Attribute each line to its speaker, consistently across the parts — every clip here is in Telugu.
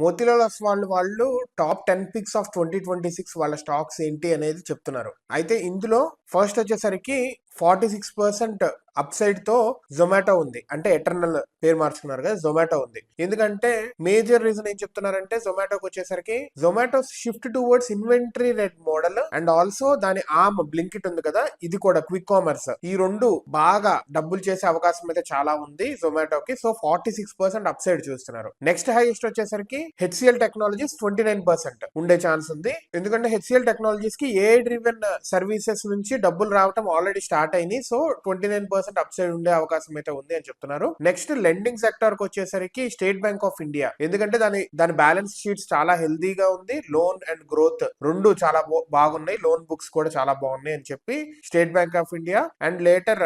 Speaker 1: మోతీలాల్ ఒస్వాల్ వాళ్ళు టాప్ 10 పిక్స్ ఆఫ్ 2026 వాళ్ళ స్టాక్స్ ఏంటి అనేది చెప్తున్నారు. అయితే ఇందులో ఫస్ట్ వచ్చేసరికి 46% అప్ సైడ్ తో జొమాటో ఉంది. అంటే ఎటర్నల్ పేరు మార్చుకున్నారు కదా, జొమాటో ఉంది. ఎందుకంటే మేజర్ రీజన్ ఏం చెప్తున్నారంటే జొమాటోకి వచ్చేసరికి Zomato shift towards inventory red model and also దాని ఆర్మ్ బ్లింకిట్ ఉంది కదా, ఇది కూడా క్విక్ కామర్స్, ఈ రెండు బాగా డబ్బులు చేసే అవకాశం అయితే చాలా ఉంది జొమాటోకి. సో 46% అప్ సైడ్ చూస్తున్నారు. నెక్స్ట్ హైయెస్ట్ వచ్చేసరికి హెచ్సిఎల్ టెక్నాలజీస్ 29% ఉండే ఛాన్స్ ఉంది. ఎందుకంటే హెచ్సిఎల్ టెక్నాలజీస్ కి ఏ డ్రివెన్ సర్వీసెస్ నుంచి డబ్బులు రావటం ఆల్రెడీ స్టార్ట్ అయినాయి. సో 29% అప్ సైడ్ ఉండే అవకాశం అయితే ఉంది అని చెప్తున్నారు. నెక్స్ట్ లెండింగ్ సెక్టర్ కి వచ్చేసరికి స్టేట్ బ్యాంక్ ఆఫ్ ఇండియా, ఎందుకంటే దాని బ్యాలెన్స్ షీట్స్ చాలా హెల్దీగా ఉంది. లోన్ అండ్ గ్రోత్ రెండు చాలా బాగున్నాయి. లోన్ బుక్స్ కూడా చాలా బాగున్నాయి అని చెప్పి state Bank of India. And later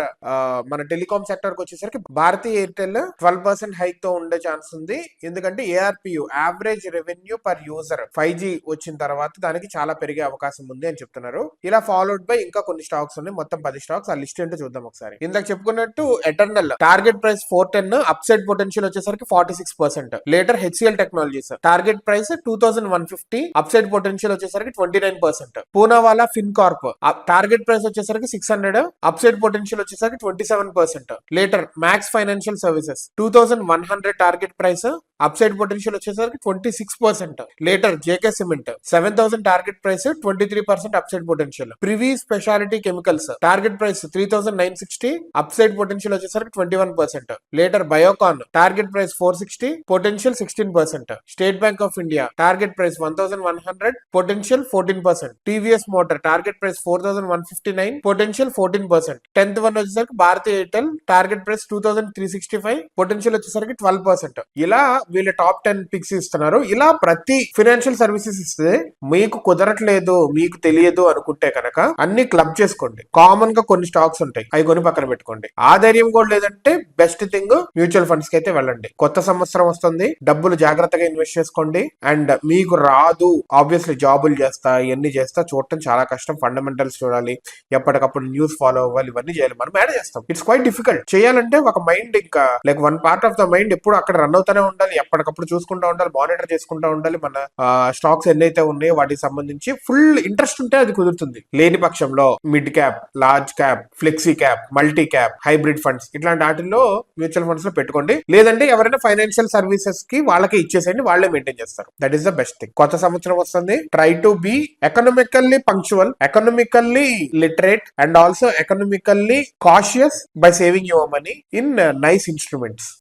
Speaker 1: మన టెలికాం సెక్టర్ కి వచ్చేసరికి భారతీ ఎయిర్టెల్ 12% హైక్ తో ఉండే ఛాన్స్ ఉంది. ఎందుకంటే ARPU average revenue per user 5G వచ్చిన తర్వాత దానికి చాలా పెరిగే అవకాశం ఉంది అని చెప్తున్నారు. ఇలా ఫాలోడ్ బై ఇంకా కొన్ని స్టాక్స్ ఉన్నాయి, మొత్తం 10 స్టాక్స్. ఆ లిస్ట్ ఏంటో చూద్దాం ఒకసారి. ఇందాక చెప్పుకున్నట్టు eternal target price 410, up side potential వచ్చేసరికి 46%. Later HCl technologies target price 2150, up side potential వచ్చేసరికి 29%. పూనావాలా ఫిన్కార్ప్ టార్గెట్ ప్రైస్ వచ్చేసరికి 600, అప్ సైడ్ పొటెన్షియల్ వచ్చేసరికి 27%. Later Max Financial Services 2100 target price, upside potential వచ్చేసరికి 26%. Later JK Cement 7000 target price, 23% upside potential. Privi speciality chemicals target price 3960, upside potential వచ్చేసరికి 21%. Later Biocon target price 460, potential 16%. State Bank of India target price 1100, potential 14%. TVS Motor target price 4159, potential 14%. 10th one వచ్చేసరికి Bharti Airtel target price 2365, potential వచ్చేసరికి 12%. ఇలా వీళ్ళ టాప్ 10 పిక్స్ ఇస్తున్నారు. ఇలా ప్రతి ఫైనాన్షియల్ సర్వీసెస్ ఇస్తే మీకు కుదరట్లేదు, మీకు తెలియదు అనుకుంటే కనుక అన్ని క్లబ్ చేసుకోండి. కామన్ గా కొన్ని స్టాక్స్ ఉంటాయి, అవి కొని పక్కన పెట్టుకోండి. ఆ ధైర్యం కూడా లేదంటే బెస్ట్ థింగ్ మ్యూచువల్ ఫండ్స్ కి అయితే వెళ్ళండి. కొత్త సంవత్సరం వస్తుంది, డబ్బులు జాగ్రత్తగా ఇన్వెస్ట్ చేసుకోండి. అండ్ మీకు రాదు ఆబ్వియస్లీ, జాబులు చేస్తా ఇవన్నీ చేస్తా చూడటం చాలా కష్టం. ఫండమెంటల్స్ చూడాలి, ఎప్పటికప్పుడు న్యూస్ ఫాలో అవ్వాలి, ఇవన్నీ చేయాలి. మనం మేనేజ్ చేస్తాం. It's quite difficult. చేయాలంటే ఒక మైండ్, ఇంకా like one part of the mind ఎప్పుడు అక్కడ రన్ అవుతానే ఉండాలి, ఎప్పటికప్పుడు చూసుకుంటా ఉండాలి, మానిటర్ చేసుకుంటా ఉండాలి. మన స్టాక్స్ ఎన్నైతే ఉన్నాయో వాటికి సంబంధించి ఫుల్ ఇంట్రెస్ట్ ఉంటే అది కుదురుతుంది. లేని పక్షంలో mid cap, large cap, flexi cap, multi cap, hybrid funds ఇట్లాంటి వాటిల్లో మ్యూచువల్ ఫండ్స్ లో పెట్టుకోండి. లేదంటే ఎవరైనా ఫైనాన్షియల్ సర్వీసెస్ కి వాళ్ళకి ఇచ్చేసేయండి, వాళ్ళే మెయింటైన్ చేస్తారు. That is the best thing. కొత్త సంవత్సరం వస్తుంది. Try to be economically punctual, economically literate and also economically cautious by saving your money in nice instruments.